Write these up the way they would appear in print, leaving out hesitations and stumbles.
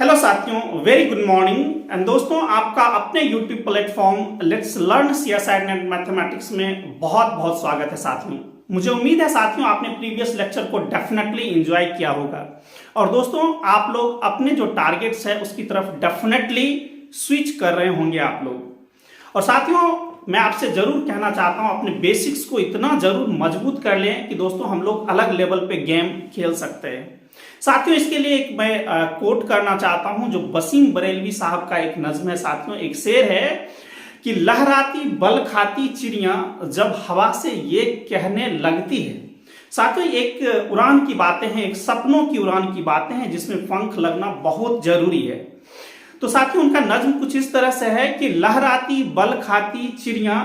Hello साथियों, very good morning and दोस्तों, आपका अपने YouTube platform let's learn CSI and mathematics में बहुत बहुत स्वागत है साथियों। मुझे उम्मीद है साथियों आपने प्रीवियस लेक्चर को डेफिनेटली एंजॉय किया होगा और दोस्तों आप लोग अपने जो टारगेट्स है उसकी तरफ डेफिनेटली स्विच कर रहे होंगे आप लोग। और साथियों मैं आपसे जरूर कहना चाहता हूं अपने बेसिक्स को इतना जरूर मजबूत कर लें कि दोस्तों हम लोग अलग लेवल पे गेम खेल सकते हैं। साथियों इसके लिए एक मैं कोट करना चाहता हूं जो वसीम बरेलवी साहब का एक नज्म है। साथियों एक शेर है कि लहराती बल खाती चिड़िया जब हवा से ये कहने लगती है। साथियों एक उड़ान की बातें हैं, एक सपनों की उड़ान की बातें हैं जिसमें पंख लगना बहुत जरूरी है। तो साथियों उनका नज्म कुछ इस तरह से है कि लहराती बल खाती चिड़िया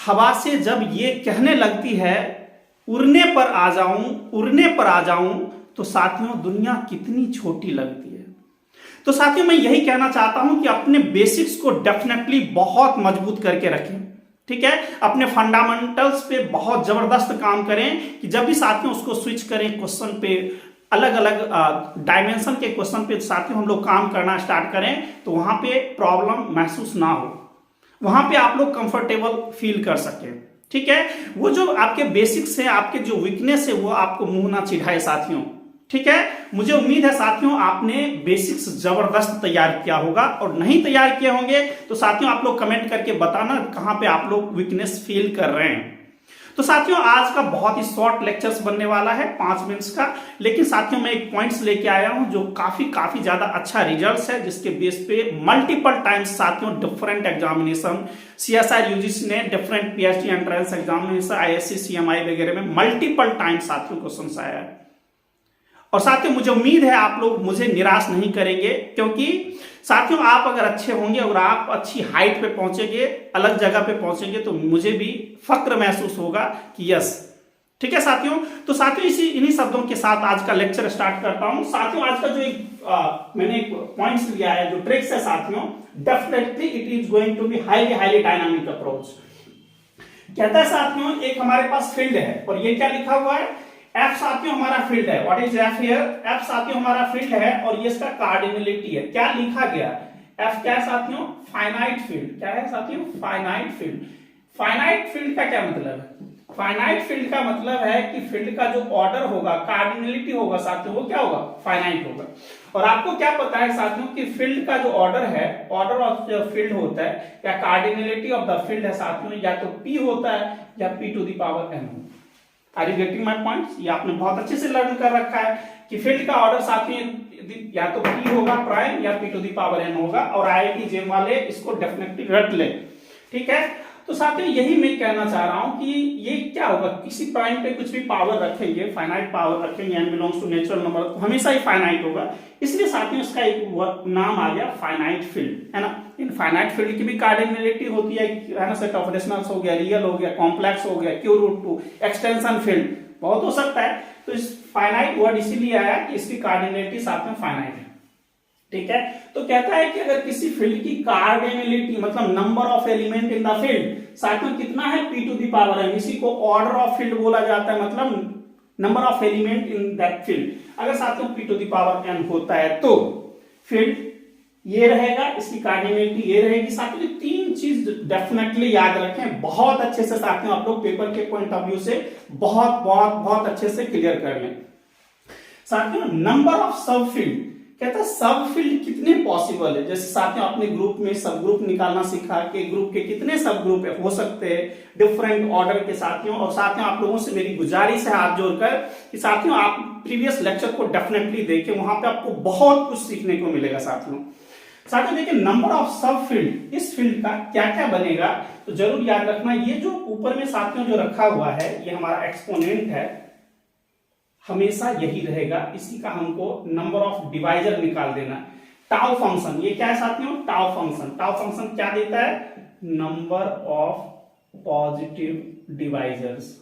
हवा से जब ये कहने लगती है उड़ने पर आ जाऊं, उड़ने पर आ जाऊं, तो साथियों दुनिया कितनी छोटी लगती है। तो साथियों मैं यही कहना चाहता हूं कि अपने बेसिक्स को डेफिनेटली बहुत मजबूत करके रखें, ठीक है। अपने फंडामेंटल्स पे बहुत जबरदस्त काम करें कि जब भी साथियों उसको स्विच करें क्वेश्चन पे, अलग अलग डायमेंशन के क्वेश्चन पे साथियों हम लोग काम करना स्टार्ट करें तो वहां पे प्रॉब्लम महसूस ना हो, वहां पे आप लोग कंफर्टेबल फील कर सके, ठीक है। वो जो आपके बेसिक्स है, आपके जो वीकनेस है वो आपको मुंह ना चिढ़ाए साथियों, ठीक है। मुझे उम्मीद है साथियों आपने बेसिक्स जबरदस्त तैयार किया होगा और नहीं तैयार किए होंगे तो साथियों आप लोग कमेंट करके बताना कहां पे आप लोग वीकनेस फील कर रहे हैं। तो साथियों आज का बहुत ही शॉर्ट लेक्चर्स बनने वाला है 5 मिनट्स का, लेकिन साथियों मैं एक पॉइंट्स लेके आया हूं जो काफी ज्यादा अच्छा रिजल्ट्स है, जिसके बेस पे मल्टीपल टाइम्स साथियों डिफरेंट एग्जामिनेशन सीएसआई यूजीसी ने different PhD entrance examination ISC CMI वगैरह में मल्टीपल टाइम्स साथियों क्वेश्चन आया है। और साथियों मुझे उम्मीद है आप लोग मुझे निराश नहीं करेंगे, क्योंकि साथियों आप अगर अच्छे होंगे और आप अच्छी हाइट पे पहुंचेंगे, अलग जगह पे पहुंचेंगे तो मुझे भी फक्र महसूस होगा कि यस, ठीक है साथियों। तो साथियों इन्हीं शब्दों के साथ आज का लेक्चर स्टार्ट करता हूं। साथियों आज का जो मैंने एक पॉइंट्स लिया है, जो ट्रिक्स है साथियों, definitely it is going to be highly dynamic approach. कहता है साथियों एक हमारे पास फील्ड है और ये क्या लिखा हुआ है, एफ साथियों हमारा फील्ड है। What is F here? F साथियों हमारा फील्ड है और ये इसका कार्डिनलिटी है। क्या लिखा गया? एफ क्या है साथियों? Finite field. क्या है साथियों? Finite field. फाइनाइट फील्ड का क्या मतलब है? फाइनाइट फील्ड का मतलब है कि फील्ड का जो ऑर्डर होगा, कार्डिनलिटी होगा साथियों, वो क्या होगा? फाइनाइट होगा। और आपको क्या पता है साथियों कि फील्ड का जो ऑर्डर है, ऑर्डर ऑफ द फील्ड होता है या कार्डिनलिटी ऑफ द फील्ड है साथियों, या तो पी होता है या p to the power n. Are you getting my points? ये आपने बहुत अच्छे से लर्न कर रखा है कि फील्ड का ऑर्डर साथियों या तो पी होगा प्राइम या p to the power n होगा, और आईआईटी जेम वाले इसको डेफिनेटली रट ले, ठीक है। तो साथियों यही मैं कहना चाह रहा हूं कि ये क्या होगा, किसी प्राइम पे कुछ भी पावर रखेंगे, फाइनाइट पावर रखेंगे, n belongs to natural number, तो हमेशा ही फाइनाइट होगा। इसलिए साथियों इसका एक नाम आ गया फाइनाइट फील्ड, है ना। इन फाइनाइट फील्ड की भी कार्डिनलिटी होती है ना, सेट ऑफ रेशनल्स हो गया, रियल हो गया, कॉम्प्लेक्स हो गया, क्यू रूट 2, एक्सटेंशन फील्ड बहुत हो सकता है। तो इस फाइनाइट वर्ड इसीलिए आया कि इसकी कार्डिनलिटी साथ में फाइनाइट है, ठीक है। तो कहता है कि अगर किसी फील्ड की कार्डिनलिटी मतलब number of element in the field साथियों कितना है, p to the power n, इसी को ऑर्डर ऑफ फील्ड बोला जाता है, मतलब number of element in that field. अगर साथियों p to the power n होता है तो फील्ड ये रहेगा, इसकी कार्डिनलिटी ये रहेगी। साथियों तीन चीज डेफिनेटली याद रखें, बहुत अच्छे से साथियों आप लोग पेपर के पॉइंट ऑफ व्यू से बहुत अच्छे से क्लियर कर लें। साथियों नंबर ऑफ सब फील्ड, कहता है सब फील्ड कितने पॉसिबल है। जैसे साथियों अपने ग्रुप में सब ग्रुप निकालना सीखा कि ग्रुप के कितने सब ग्रुप हो सकते हैं डिफरेंट ऑर्डर के साथियों। और साथियों आप लोगों से मेरी गुजारिश है हाथ जोड़कर कि साथियों आप प्रीवियस लेक्चर को डेफिनेटली देखें, वहां पे आपको बहुत कुछ सीखने को मिलेगा साथियों। साथियों देखिए नंबर ऑफ सब फील्ड, इस फील्ड का क्या क्या बनेगा तो जरूर याद रखना। ये जो ऊपर में साथियों जो रखा हुआ है ये हमारा एक्सपोनेंट है, हमेशा यही रहेगा। इसी का हमको नंबर ऑफ डिवाइजर निकाल देना। टाउ फंक्शन, ये क्या है साथियों? Tau function. टाउ फंक्शन क्या देता है? Number of positive divisors.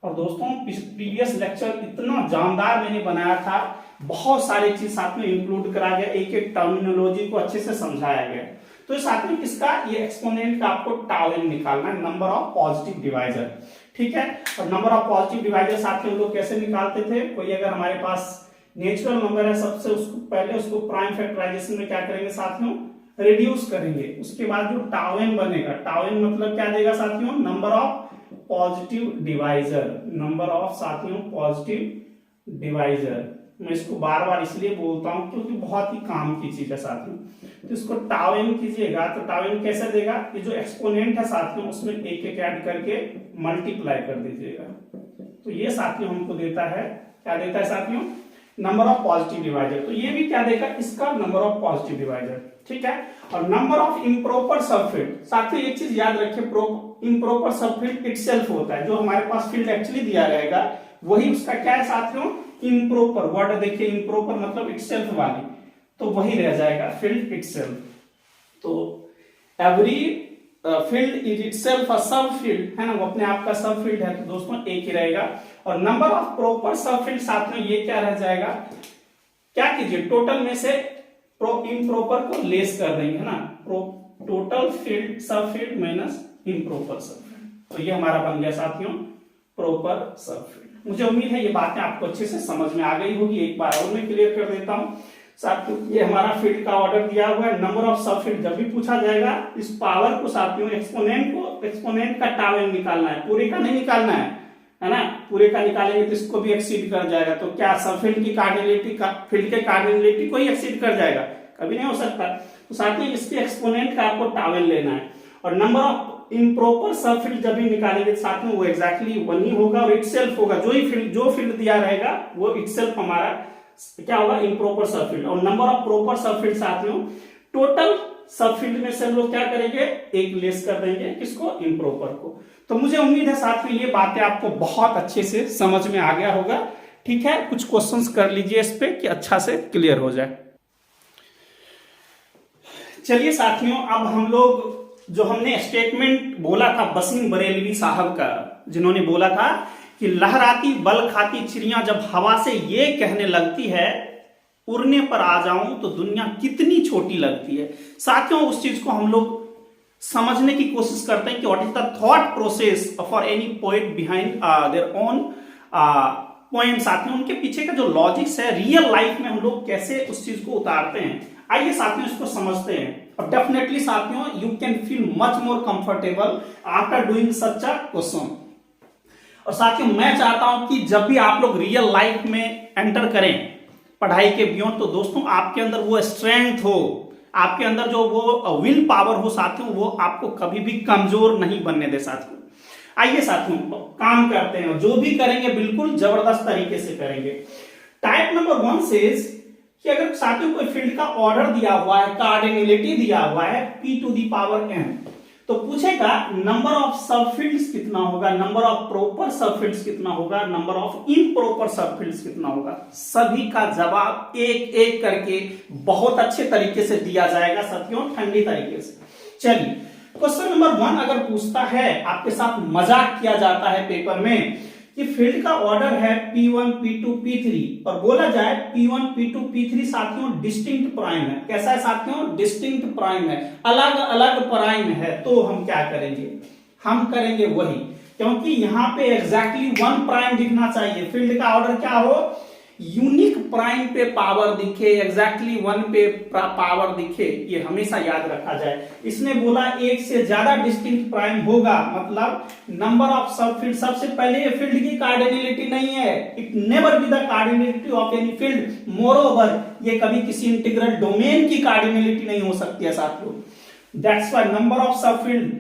और दोस्तों प्रीवियस लेक्चर इतना जानदार मैंने बनाया था, बहुत सारी चीज साथ में इंक्लूड करा गया, एक एक टर्मिनोलॉजी को अच्छे से समझाया गया। तो साथ में किसका, ये एक्सपोनेंट का आपको टाउ एन निकालना है, नंबर ऑफ पॉजिटिव डिवाइजर, ठीक है। और नंबर ऑफ पॉजिटिव डिवाइजर साथ में हम लोग कैसे निकालते थे, कोई अगर हमारे पास नेचुरल नंबर है सबसे, उसको पहले उसको प्राइम फैक्टराइजेशन में क्या करेंगे साथियों, रिड्यूस करेंगे। उसके बाद जो टाउ n बनेगा, टाउ n मतलब क्या देगा साथियों, number of positive divisor, number of साथियों पॉजिटिव डिवाइजर। मैं इसको बार बार इसलिए बोलता हूं क्योंकि बहुत ही काम की चीज है साथियों। तो इसको टाउ n कीजिएगा तो टाउ n कैसे देगा, ये जो एक्सपोनेंट है साथियों उसमें एक एक ऐड करके मल्टीप्लाई कर दीजिएगा। तो ये साथियों हमको देता है, क्या देता है साथियों, नंबर ऑफ पॉजिटिव डिवाइजर। तो ये भी क्या देगा, इसका नंबर ऑफ पॉजिटिव डिवाइजर, ठीक है। और नंबर ऑफ इम्प्रॉपर सबफील्ड, साथियों एक चीज याद रखिए, इम्प्रॉपर सबफील्ड इटसेल्फ होता है, जो हमारे पास फील्ड एक्चुअली दिया रहेगा वही उसका क्या है साथियों, इम्प्रॉपर। वर्ड देखिए इम्प्रॉपर मतलब इटसेल्फ वाली, तो वही रह जाएगा फील्ड इटसेल्फ। तो every field is itself a सब फील्ड, है ना, वो अपने आप का सब फील्ड है, तो दोस्तों एक ही रहेगा। और number of proper sub field साथियों ये क्या रह जाएगा, क्या कीजिए, टोटल में से इम्प्रॉपर को लेस कर देंगे, है ना, टोटल फील्ड सब field minus improper sub field. तो ये हमारा बन गया साथियों प्रॉपर सब फील्ड। मुझे उम्मीद है ये बातें आपको अच्छे से समझ में आ गई होगी। एक बार और मैं क्लियर कर देता हूं साथियों, ये हमारा फील्ड का ऑर्डर दिया हुआ है। नंबर ऑफ सब फील्ड जब भी पूछा जाएगा, इस पावर को साथियों एक्सपोनेंट का टाउ n निकालना है, पूरे का नहीं निकालना है ना, पूरे का निकालेंगे तो इसको भी एक्सीड कर जाएगा। तो क्या सब फील्ड की कार्डिनलिटी का फील्ड के कार्डिनलिटी को ही एक्सीड कर जाएगा, कभी नहीं हो सकता। तो साथियों इसके एक्सपोनेंट का आपको टाउ n लेना है। और number of improper sub field जब भी निकालेंगे साथियों वो एग्जैक्टली 1 ही होगा और इटसेल्फ होगा, जो फील्ड दिया रहेगा वो इटसेल्फ हमारा क्या होगा, इम्प्रॉपर सब फील्ड। और number of proper sub field साथियों टोटल सब फील्ड में से हम लोग क्या करेंगे, एक लेस कर देंगे, किसको, इम्प्रॉपर को। तो मुझे उम्मीद है साथियों ये बातें आपको बहुत अच्छे से समझ में आ गया होगा, ठीक है। कुछ क्वेश्चंस कर लीजिए इस पे कि अच्छा से क्लियर हो जाए। चलिए साथियों, अब हम लोग जो हमने स्टेटमेंट बोला था बसिंग बरेलवी साहब का, जिन्होंने बोला था कि लहराती बल खाती चिड़िया जब हवा से ये कहने लगती है उड़ने पर आ जाऊं तो दुनिया कितनी छोटी लगती है। साथियों उस चीज को हम लोग समझने की कोशिश करते हैं कि what is the thought process for any poet behind their own poem. साथियों उनके पीछे का जो लॉजिक्स है रियल लाइफ में हम लोग कैसे उस चीज को उतारते हैं, आइए साथियों इसको समझते हैं। और डेफिनेटली साथियों you can feel much more comfortable after doing such a question. और साथियों मैं चाहता हूं कि जब भी आप लोग रियल लाइफ में एंटर करें पढ़ाई के बियॉन्ड, तो दोस्तों आपके अंदर वो स्ट्रेंथ हो, आपके अंदर जो वो विल पावर हो साथियों, वो आपको कभी भी कमजोर नहीं बनने दे साथियों। आइए साथियों काम करते हैं, जो भी करेंगे बिल्कुल जबरदस्त तरीके से करेंगे। टाइप नंबर 1 सेज कि अगर साथियों कोई फील्ड का ऑर्डर दिया हुआ है, कार्डिनलिटी दिया हुआ है p to the power n, तो पूछेगा नंबर ऑफ सबफील्ड्स कितना होगा, नंबर ऑफ प्रॉपर सबफील्ड्स कितना होगा, नंबर ऑफ इम्प्रॉपर सबफील्ड्स कितना होगा। सभी का जवाब एक एक करके बहुत अच्छे तरीके से दिया जाएगा साथियों, ठंडी तरीके से। चलिए क्वेश्चन नंबर 1 अगर पूछता है, आपके साथ मजाक किया जाता है पेपर में कि फील्ड का ऑर्डर है P1 P2 P3 और बोला जाए P1 P2 P3 साथियों डिस्टिंक्ट प्राइम है। कैसा है साथियों, डिस्टिंक्ट प्राइम है, अलग अलग प्राइम है। तो हम क्या करेंगे, हम करेंगे वही, क्योंकि यहां पे एग्जैक्टली 1 प्राइम दिखना चाहिए। फील्ड का ऑर्डर क्या हो, यूनिक प्राइम पे पावर दिखे, एग्जैक्टली 1 पे पावर दिखे, ये हमेशा याद रखा जाए। इसने बोला एक से ज्यादा डिस्टिंक्ट प्राइम होगा, मतलब नंबर ऑफ सब फील्ड। सबसे पहले ये फील्ड की कार्डिनलिटी नहीं है, it never be the cardinality of any field. Moreover ये कभी किसी इंटीग्रल डोमेन की कार्डिनलिटी नहीं हो सकती है साथियों। दैट्स व्हाई नंबर ऑफ सब फील्ड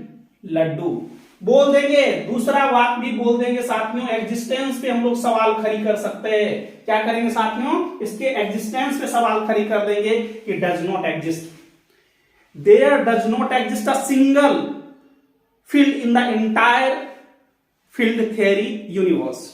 लड्डू बोल देंगे। दूसरा वाक्य भी बोल देंगे साथियों, एग्जिस्टेंस पे हम लोग सवाल खड़ी कर सकते हैं। क्या करेंगे साथियों, इसके एग्जिस्टेंस पे सवाल खड़ी कर देंगे कि does not exist, there does not exist a single field in the entire field theory universe.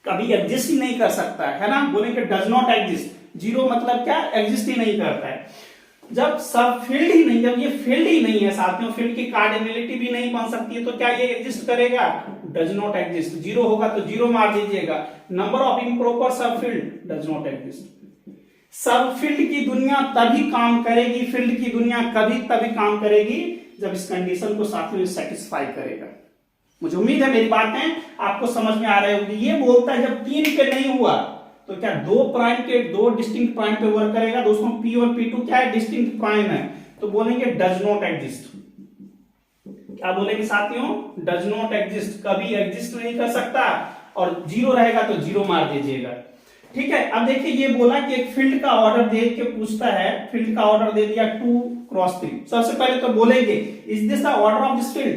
कभी एग्जिस्ट ही नहीं कर सकता है ना, बोलेंगे डज नॉट एग्जिस्ट, जीरो मतलब क्या, एग्जिस्ट ही नहीं करता है। जब सब फील्ड ही नहीं, जब ये फील्ड ही नहीं है साथियों, फील्ड की कार्डिनलिटी भी नहीं बन सकती है, तो क्या ये एग्जिस्ट करेगा, डज नॉट एग्जिस्ट। जीरो होगा तो जीरो मार दीजिएगा। Number of improper sub field does not exist. सब फील्ड की दुनिया तभी काम करेगी, फील्ड की दुनिया कभी तभी काम करेगी जब इस कंडीशन को साथियों सेटिस्फाई करेगा। मुझे उम्मीद है मेरी बातें आपको समझ में आ रही होगी। ये बोलता है जब 3 पे नहीं हुआ तो क्या दो प्राइम के दो डिस्टिंक्ट प्राइम पे वर्क करेगा दोस्तों? P और P2 क्या है? डिस्टिंक्ट प्राइम है, तो बोलेंगे डज नॉट एग्जिस्ट। क्या बोलेंगे साथियों? डज नॉट एग्जिस्ट, कभी एग्जिस्ट नहीं कर सकता, और जीरो रहेगा तो जीरो मार दीजिएगा। ठीक है, अब देखिए ये बोला कि एक फील्ड का ऑर्डर दे के पूछता है, फील्ड का ऑर्डर दे दिया 2×3। सबसे पहले तो बोलेंगे is this the order of this field?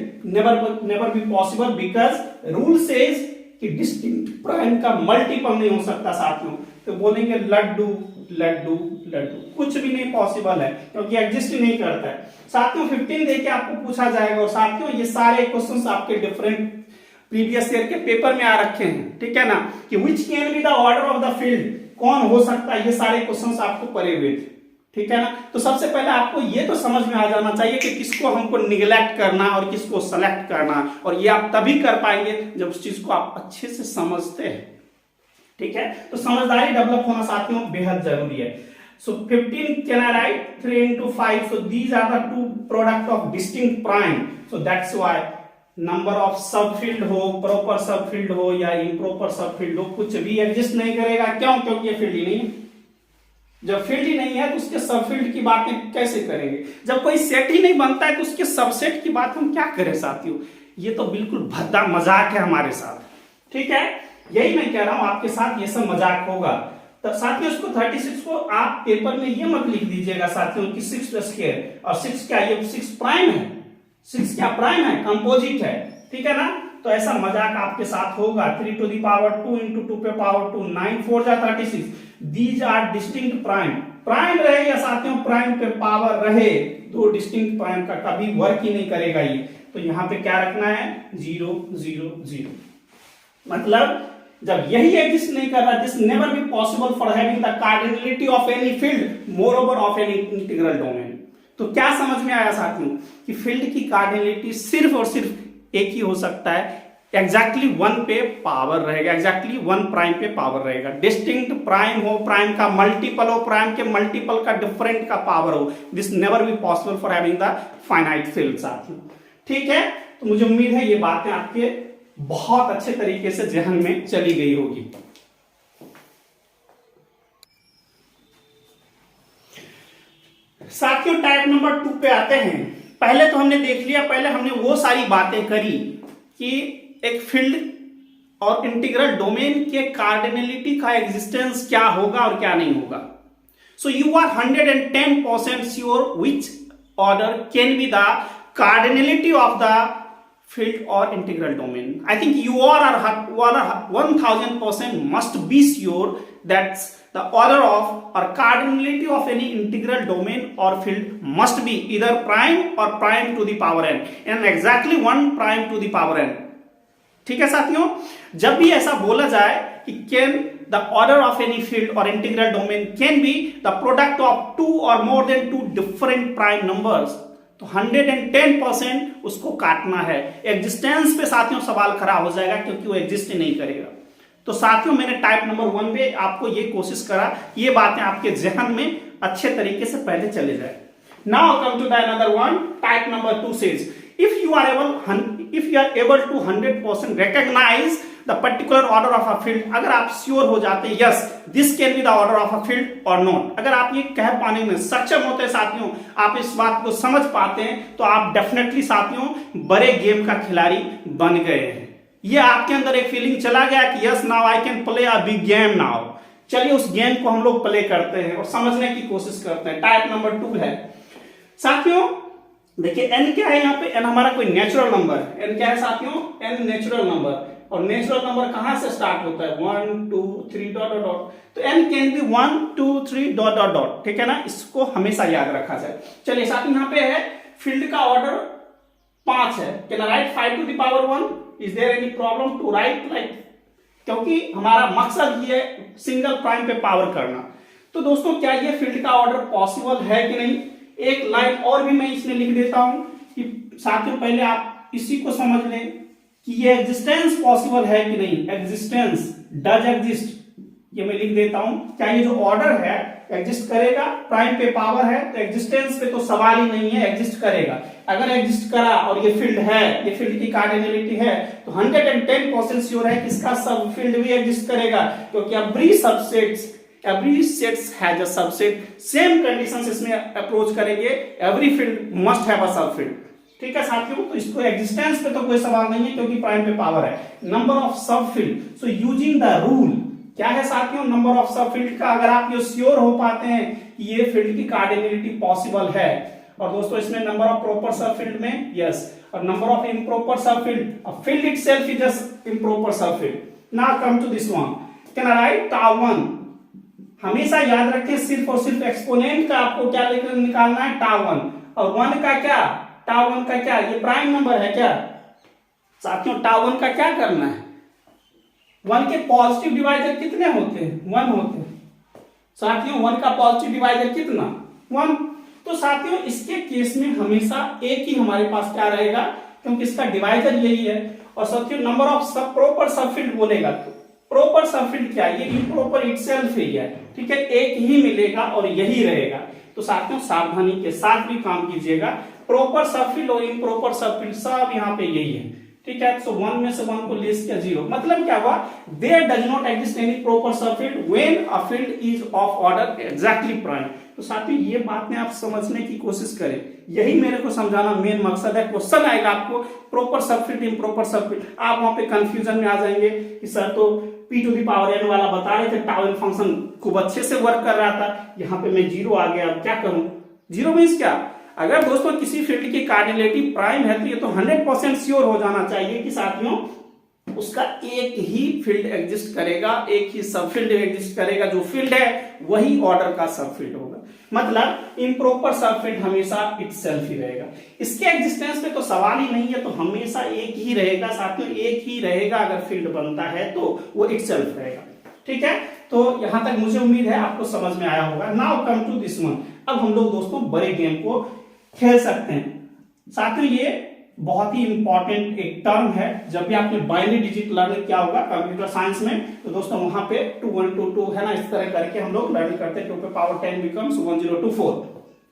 Never be possible, because rule says कि डिस्टिंक्ट प्राइम का मल्टीपल नहीं हो सकता साथियों। तो बोलेंगे लड्डू लड्डू लड्डू, कुछ भी नहीं पॉसिबल है क्योंकि एग्जिस्ट ही नहीं करता है साथियों। 15 देके आपको पूछा जाएगा, और साथियों ये सारे क्वेश्चंस आपके डिफरेंट प्रीवियस ईयर के पेपर में आ रखे हैं, ठीक है ना, कि which can be the order of the field, कौन हो सकता है, ये सारे क्वेश्चंस आपको पढ़े हुए थे, ठीक है ना। तो सबसे पहले आपको ये तो समझ में आ जाना चाहिए कि किसको हमको निगलेक्ट करना और किसको सेलेक्ट करना, और ये आप तभी कर पाएंगे जब उस चीज को आप अच्छे से समझते हैं, ठीक है। तो समझदारी डेवलप होना साथियों बेहद जरूरी है। So 15 can I write 3 into 5? So these are the two product of distinct prime. So that's why number of subfield हो, प्रॉपर सबफील्ड हो या इम्प्रॉपर सबफील्ड हो, कुछ भी एग्जिस्ट नहीं करेगा। क्यों? क्योंकि ये फील्ड ही नहीं है। जब फील्ड ही नहीं है तो उसके सबफील्ड की बातें कैसे करेंगे? जब कोई सेट ही नहीं बनता है तो उसके सबसेट की बात हम क्या करें साथियों? ये तो बिल्कुल भद्दा मजाक है हमारे साथ, ठीक है। यही मैं कह रहा हूं आपके साथ ये सब मजाक होगा। तो साथियों इसको 36 को आप पेपर में ये मत लिख दीजिएगा साथियों कि 6+2, और 6 क्या, ये 6 प्राइम है, 6 क्या प्राइम है, कंपोजिट है, ठीक है ना। तो ऐसा मजाक आपके साथ होगा। 3 to the power 2 into 2 पे पावर 2, 9 4 जा 36। These are distinct prime. Prime रहे या साथियों प्राइम पे पावर रहे, दो डिस्टिंक्ट प्राइम का कभी वर्क ही नहीं करेगा ये। तो यहां पे क्या रखना है? 0 0 0। मतलब जब यही एग्जिस्ट नहीं कर रहा, this never be possible for having the cardinality of any field more over of any integral domain. तो क्या समझ में आया साथियों कि फील्ड की कार्डिनलिटी सिर्फ और सिर्फ एक ही हो सकता है, एग्जैक्टली 1 पे पावर रहेगा, एग्जैक्टली 1 प्राइम पे पावर रहेगा। डिस्टिंक्ट प्राइम हो, प्राइम का मल्टीपल हो, प्राइम के मल्टीपल का डिफरेंट का पावर हो, this never be possible for having the finite field साथियों, ठीक है। तो मुझे उम्मीद है ये बातें आपके बहुत अच्छे तरीके से जहन में चली गई होगी। साथियों टाइप नंबर 2 पे आते हैं। पहले तो हमने देख लिया, पहले हमने वो सारी बातें करी कि एक फील्ड और इंटीग्रल डोमेन के कार्डिनलिटी का एग्जिस्टेंस क्या होगा और क्या नहीं होगा। So you are 110% sure which order can be the cardinality of the field or integral domain. I think you are 1000% must be sure that the order of or cardinality of any integral domain or field must be either prime or prime to the power n, and exactly 1 prime to the power n. ठीक है साथियों, जब भी ऐसा बोला जाए कि can the order of any field or integral domain can be the product of 2 or more than 2 different prime numbers, तो 110% उसको काटना है। एग्जिस्टेंस पे साथियों सवाल खड़ा हो जाएगा क्योंकि वो एग्जिस्ट ही नहीं करेगा। तो साथियों मैंने टाइप नंबर 1 में आपको ये कोशिश करा ये बातें आपके जहन में अच्छे तरीके से पहले चले जाए। Now come to the another one. Type number 2 says if you are able to 100% recognize the particular order of a field, अगर आप श्योर हो जाते हैं yes this can be the order of a field और not, अगर आप ये कह पाने में सक्षम होते हैं साथियों, आप इस बात को समझ पाते हैं, तो आप डेफिनेटली साथियों बड़े गेम का खिलाड़ी बन गए हैं। ये आपके अंदर एक फीलिंग चला गया कि yes now I can play a big game now. चलिए उस गेम को हम लोग प्ले करते हैं और समझने की कोशिश करते हैं। टाइप नंबर 2 है साथियों, देखिए n क्या है यहाँ पे, n हमारा कोई नेचुरल नंबर, n क्या है साथियों, n नेचुरल नंबर, और नेचुरल नंबर कहां से स्टार्ट होता है 1 2 3 डॉट डॉट डॉट, तो n can be 1 2 3 dot dot dot, ठीक है ना, इसको हमेशा याद रखा जाए। चलिए साथियों यहाँ पे है फील्ड का ऑर्डर 5 है, can I write 5 to the power 1, is there any problem to write like, क्योंकि हमारा मकसद ये है सिंगल प्राइम पे पावर करना। तो दोस्तों क्या ये फील्ड का ऑर्डर पॉसिबल है कि नहीं, एक लाइन और भी मैं इसमें लिख देता हूं कि साथियों पहले आप इसी को समझ लें कि ये एग्जिस्टेंस पॉसिबल है कि नहीं, एग्जिस्टेंस डज एग्जिस्ट, ये मैं लिख देता हूं। क्या ये जो ऑर्डर है एग्जिस्ट करेगा, प्राइम पे पावर है तो एग्जिस्टेंस पे तो सवाल ही नहीं है, एग्जिस्ट करेगा। अगर एग्जिस्ट करा और ये फील्ड है, ये फील्ड की कार्डिनलिटी है, तो 110% श्योर है कि इसका सब फील्ड भी एग्जिस्ट करेगा, क्योंकि every sets has a subset। Same conditions इसमें अप्रोच करेंगे, every field must have a सब फील्ड। ठीक है साथियों, तो इसको एग्जिस्टेंस पे तो कोई सवाल नहीं है क्योंकि प्राइम पे पावर है। नंबर ऑफ सब field, so using the rule, क्या है साथियों, नंबर ऑफ सब फील्ड का अगर आप ये श्योर हो पाते हैं कि ये फील्ड की कार्डिनलिटी पॉसिबल है, और दोस्तों इसमें number of proper sub field में यस, और number of improper sub field, field itself is just improper sub field. Now come to this one, can I write tau 1। हमेशा याद रखें सिर्फ और सिर्फ एक्सपोनेंट का आपको क्या लेकर निकालना है, टाउ 1, और 1 का क्या, टाउ 1 का क्या, ये प्राइम नंबर है क्या साथियों, टाउ 1 का क्या करना है, 1 के पॉजिटिव डिवाइजर कितने होते हैं, 1 होते हैं साथियों, 1 का पॉजिटिव डिवाइजर कितना, 1। तो साथियों इसके केस में हमेशा एक ही हमारे पास क्या रहेगा, क्योंकि इसका डिवाइजर यही है। और साथियों नंबर ऑफ सब प्रॉपर सबफील्ड बोलेगा तो प्रॉपर सबफील्ड क्या है, ये इम्प्रॉपर इटसेल्फ ही है, ठीक है, एक ही मिलेगा और यही रहेगा। तो साथियों सावधानी के साथ भी काम कीजिएगा, प्रॉपर सबफील्ड और इम्प्रॉपर सबफील्ड सब यहाँ पे यही है, ठीक है। सो 1 में से 1 को लेस किया 0, मतलब क्या हुआ, there does not exist any proper subfield when a field is of order exactly prime. तो साथियों ये बात में आप समझने की कोशिश करें, यही मेरे को समझाना मेन मकसद है। क्वेश्चन आएगा आपको प्रॉपर सबफील्ड इम्प्रॉपर सबफील्ड, आप वहां पे कंफ्यूजन में आ जाएंगे कि सर तो p to the power n वाला बता रहे थे, टाउ n फंक्शन खूब अच्छे से वर्क कर रहा था, यहाँ पे मैं 0 आ गया, अब क्या करूं। 0 मींस क्या, अगर दोस्तों किसी फील्ड की कार्डिनलिटी प्राइम है तो ये तो 100% श्योर हो जाना चाहिए कि साथियों उसका एक ही फील्ड एग्जिस्ट करेगा, एक ही सबफील्ड एग्जिस्ट करेगा, जो फील्ड है वही ऑर्डर का सबफील्ड होगा, मतलब इम्प्रॉपर सबफील्ड हमेशा इटसेल्फ ही रहेगा। इसके एग्जिस्टेंस पे तो सवाल ही नहीं है, तो हमेशा एक ही रहेगा साथियों, एक ही रहेगा, अगर फील्ड बनता है तो वो इटसेल्फ रहेगा, ठीक है। तो यहां तक मुझे उम्मीद है आपको समझ में आया होगा। Now come to this one, अब हम लोग दोस्तों बड़े गेम को खेल सकते हैं साथियों। ये बहुत ही इंपॉर्टेंट एक टर्म है, जब भी आपने बाइनरी डिजिट लर्न किया होगा कंप्यूटर साइंस में, तो दोस्तों वहां पे 2 1 2 2 है ना, इस तरह करके हम लोग लर्न करते हैं, 2 पे पावर 10 बिकम्स 1024,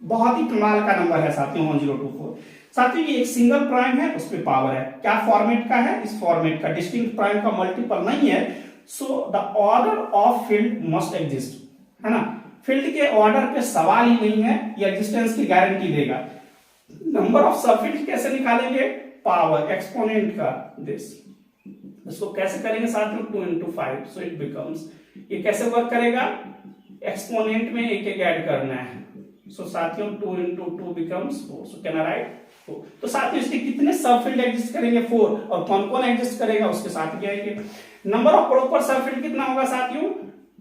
बहुत ही कमाल का नंबर है साथियों 1024। साथियों ये एक सिंगल प्राइम है, उस पे पावर है, क्या फॉर्मेट का है, इस फॉर्मेट का, डिस्टिंक्ट प्राइम का मल्टीपल नहीं है। So the order of field must exist, है ना, फील्ड के ऑर्डर पे सवाल ही नहीं है, ये एग्जिस्टेंस की गारंटी देगा। नंबर ऑफ सबफील्ड कैसे निकालेंगे, पावर एक्सपोनेंट का दिस, इसको कैसे करेंगे साथियों, 2 into 5, सो इट बिकम्स, ये कैसे वर्क करेगा, एक्सपोनेंट में एक एक ऐड करना है, सो साथियों 2 into 2 becomes 4, so can I right 4। तो साथियों इसके कितने सबफील्ड एग्जिस्ट करेंगे, 4, और कौन कौन एग्जिस्ट करेगा उसके साथ क्या है, नंबर ऑफ प्रॉपर सबफील्ड कितना होगा साथियों,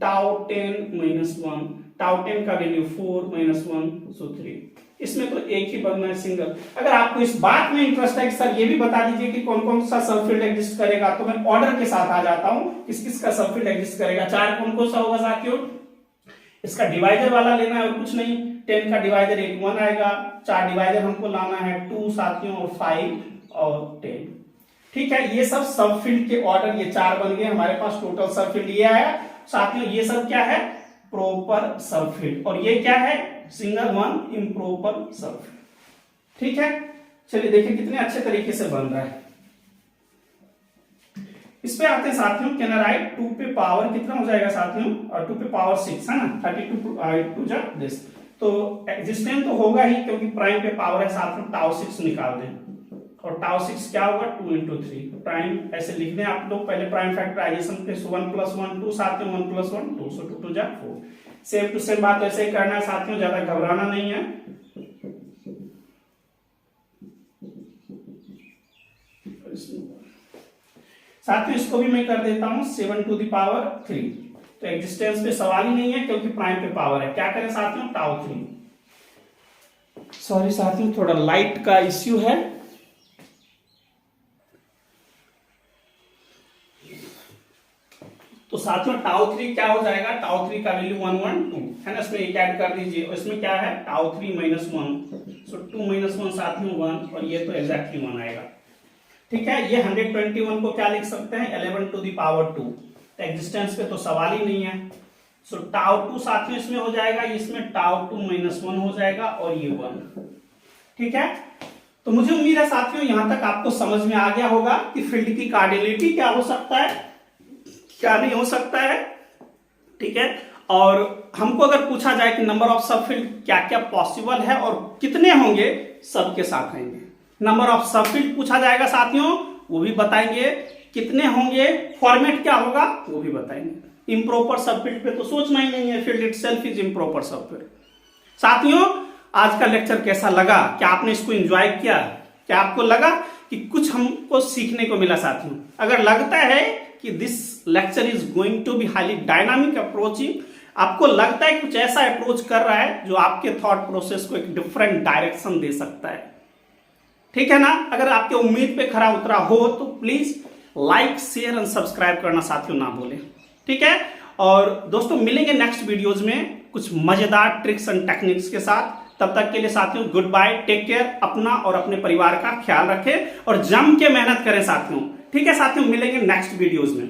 टाउ 10 - 1, टाउ 10 का वैल्यू 4 - 1, सो 3। इसमें तो एक ही बनना है सिंगल। अगर आपको इस बात में इंटरेस्ट है कि सर ये भी बता दीजिए कि कौन कौन सा सबफील्ड एग्जिस्ट करेगा, तो मैं ऑर्डर के साथ आ जाता हूं, किस किस का सबफील्ड एग्जिस्ट करेगा। 4 कौन कौन सा होगा साथियों, इसका डिवाइजर वाला लेना है और कुछ नहीं, 10 का डिवाइजर 1 1 आएगा, 4 डिवाइजर हमको लाना है 2 साथियों, और 5 और 10, ठीक है। ये सब सबफील्ड के ऑर्डर, ये 4 बन गए हमारे पास, टोटल सबफील्ड ये आया साथियों। ये सब क्या है, प्रॉपर सबफील्ड, और ये क्या है, सिंगल वन इम्प्रॉपर सबफील्ड, ठीक है। चलिए देखिए कितने अच्छे तरीके से बन रहा है। इस पे आते हैं साथियों, कैन आई राइट 2 पे पावर कितना हो जाएगा साथियों, और 2 पे पावर 6 है ना, 32 जा दिस, तो एग्जिस्टेंस तो होगा ही क्योंकि प्राइम पे पावर है साथियों, टाउ 6 निकाल दें, और टाउ 6 क्या होगा, 2 into 3, प्राइम ऐसे लिख दें आप लोग, पहले प्राइम फैक्टराइजेशन पे 1 + 1 2 साथियों, 1 + 1 2, सो 2 2 जा 4। सेम टू सेम बात ऐसे ही करना है साथियों, ज्यादा घबराना नहीं है। साथियों इसको भी मैं कर देता हूं 7 to the power 3, तो एग्जिस्टेंस पे सवाल ही नहीं है क्योंकि प्राइम पे पावर है। क्या करें साथियों, टाउ 3, सॉरी साथियों थोड़ा लाइट का इश्यू है, तो साथियों टाउ 3 क्या हो जाएगा, टाउ 3 का वैल्यू 1 1 2 है ना, इसमें एक ऐड कर दीजिए, और इसमें क्या है, टाउ 3 - 1, सो 2 - 1 साथियों 1, और ये तो एग्जैक्टली 1 आएगा, ठीक है। ये 121 को क्या लिख सकते हैं, 11 to the power 2, तो एग्जिस्टेंस पे तो सवाल ही नहीं है। सो टाउ टू साथियों इसमें हो जाएगा, इसमें टाउ टू -1 हो जाएगा और ये 1। ठीक है, तो मुझे उम्मीद है साथियों यहां तक आपको समझ में आ गया होगा कि फील्ड की कार्डिनलिटी क्या हो सकता है, क्या नहीं हो सकता है। ठीक है, और हमको अगर पूछा जाए कि नंबर ऑफ सब फील्ड क्या क्या पॉसिबल है और कितने होंगे, सबके साथ आएंगे। नंबर ऑफ सब फील्ड पूछा जाएगा साथियों, वो भी बताएंगे, कितने होंगे, फॉर्मेट क्या होगा वो भी बताएंगे। इम्प्रॉपर सब फील्ड पे तो सोचना ही नहीं है, field itself is improper sub field. साथियों आज का लेक्चर कैसा लगा, क्या आपने इसको एंजॉय किया, क्या आपको लगा कि कुछ हमको सीखने को मिला साथियों? अगर लगता है कि this lecture is going to be highly dynamic approaching, आपको लगता है कुछ ऐसा अप्रोच कर रहा है जो आपके थॉट प्रोसेस को एक डिफरेंट डायरेक्शन दे सकता है, ठीक है ना? अगर आपके उम्मीद पे खरा उतरा हो तो please like share and subscribe करना साथियों ना भूलें। ठीक है, और दोस्तों मिलेंगे नेक्स्ट वीडियोज में कुछ मजेदार ट्रिक्स एंड टेक्निक्स के साथ। तब तक के लिए साथियों गुड बाय, टेक केयर, अपना और अपने परिवार का ख्याल रखें और जम के मेहनत करें साथियों। ठीक है साथियों, मिलेंगे नेक्स्ट वीडियोज में।